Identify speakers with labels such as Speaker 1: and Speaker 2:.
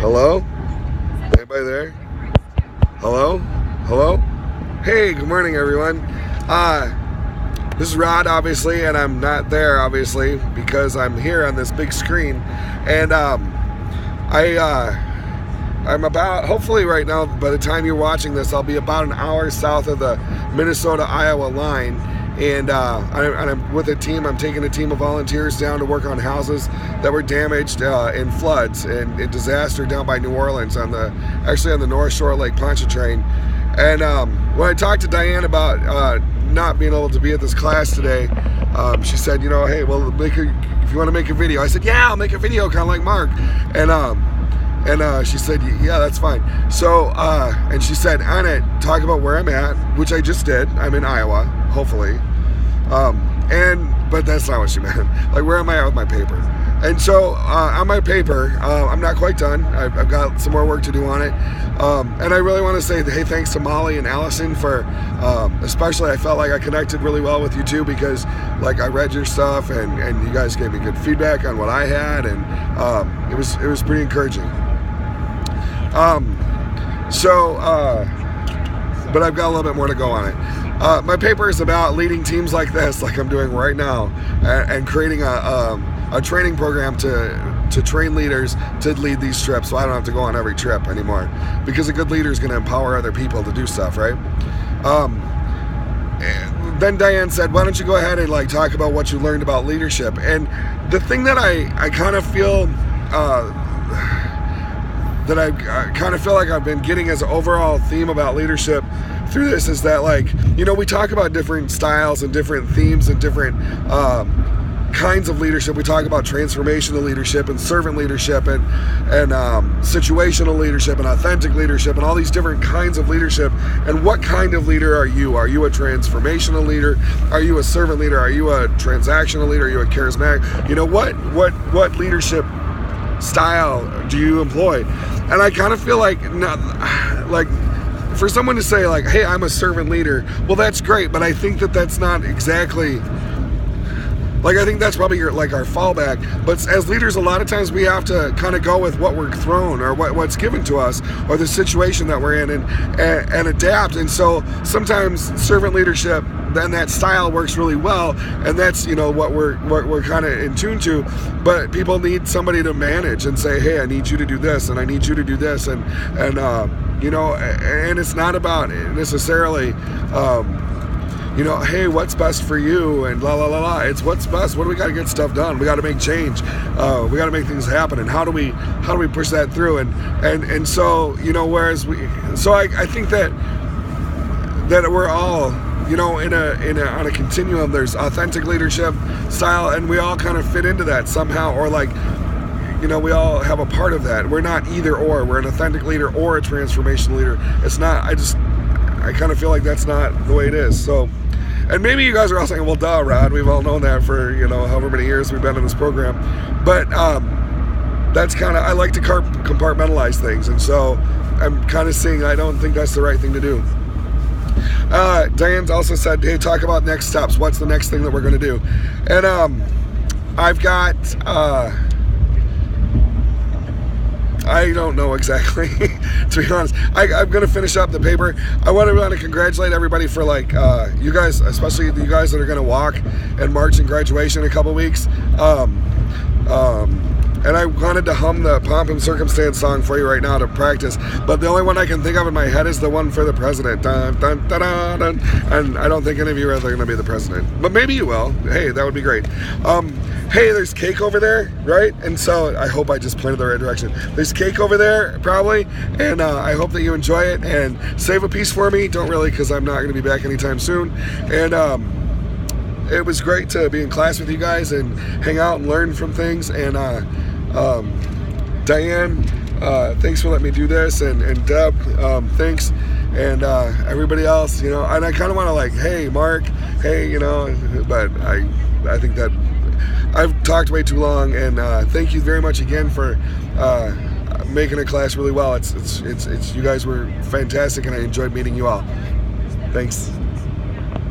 Speaker 1: Hello? Anybody there? Hello? Hello? Hey, good morning, everyone. This is Rod, obviously, and I'm not there, obviously, because I'm here on this big screen. And I'm about, hopefully right now, by the time you're watching this, I'll be about an hour south of the Minnesota-Iowa line. And I'm with a team. I'm taking a team of volunteers down to work on houses that were damaged in floods and in disaster down by New Orleans actually on the North Shore Lake Pontchartrain. And when I talked to Diane about not being able to be at this class today, she said, hey, well, if you want to make a video. I said, yeah, I'll make a video, kind of like Mark. And she said, yeah, that's fine. So, and she said, on it, talk about where I'm at, which I just did. I'm in Iowa, hopefully. But that's not what she meant. Like, where am I at with my paper? And so, on my paper, I'm not quite done. I've got some more work to do on it. And I really want to say, hey, thanks to Molly and Allison for, especially I felt like I connected really well with you too, because like I read your stuff and you guys gave me good feedback on what I had, and it was pretty encouraging. But I've got a little bit more to go on it. My paper is about leading teams like this, like I'm doing right now, and creating a training program to train leaders to lead these trips, so I don't have to go on every trip anymore, because a good leader is going to empower other people to do stuff, right? Then Diane said, why don't you go ahead and like talk about what you learned about leadership? And the thing that I kind of feel like I've been getting as an overall theme about leadership through this is that, like, we talk about different styles and different themes and different kinds of leadership. We talk about transformational leadership and servant leadership and situational leadership and authentic leadership and all these different kinds of leadership. And what kind of leader are you? Are you a transformational leader? Are you a servant leader? Are you a transactional leader? Are you a charismatic? What leadership style do you employ? And I kind of feel like for someone to say like, hey, I'm a servant leader, well, that's great, but I think that's not exactly, like, I think that's probably our fallback. But as leaders, a lot of times we have to kind of go with what we're thrown or what's given to us or the situation that we're in and adapt. And so sometimes servant leadership, then that style works really well, and that's what we're kind of in tune to. But people need somebody to manage and say, hey, I need you to do this and I need you to do this, and it's not about necessarily hey, what's best for you and la la la la. It's what's best. What do we got to get stuff done? We got to make change. We got to make things happen. And how do we push that through? And so I think that we're all on a continuum. There's authentic leadership style, and we all kind of fit into that somehow, or like we all have a part of that. We're not either or. We're an authentic leader or a transformational leader. It's not. I kind of feel like that's not the way it is. So. And maybe you guys are all saying, well, duh, Rod, we've all known that for, however many years we've been in this program. But that's kind of, I like to compartmentalize things. And so I'm kind of seeing, I don't think that's the right thing to do. Diane's also said, hey, talk about next steps. What's the next thing that we're going to do? And I've got, I don't know exactly, to be honest. I'm going to finish up the paper. I want to congratulate everybody for you guys, especially you guys that are going to walk and march in graduation in a couple weeks. And I wanted to hum the Pomp and Circumstance song for you right now to practice, but the only one I can think of in my head is the one for the president. Dun, dun, dun, dun, dun. And I don't think any of you are going to be the president, but maybe you will. Hey, that would be great. Hey, there's cake over there, right? And so I hope I just pointed the right direction. There's cake over there, probably, and I hope that you enjoy it and save a piece for me. Don't really, because I'm not going to be back anytime soon. And it was great to be in class with you guys and hang out and learn from things. And Diane, thanks for letting me do this, and Deb, thanks, and everybody else, and I kind of want to hey, Mark, hey, but I think that I've talked way too long, and thank you very much again for making a class really well. It's you guys were fantastic, and I enjoyed meeting you all. Thanks.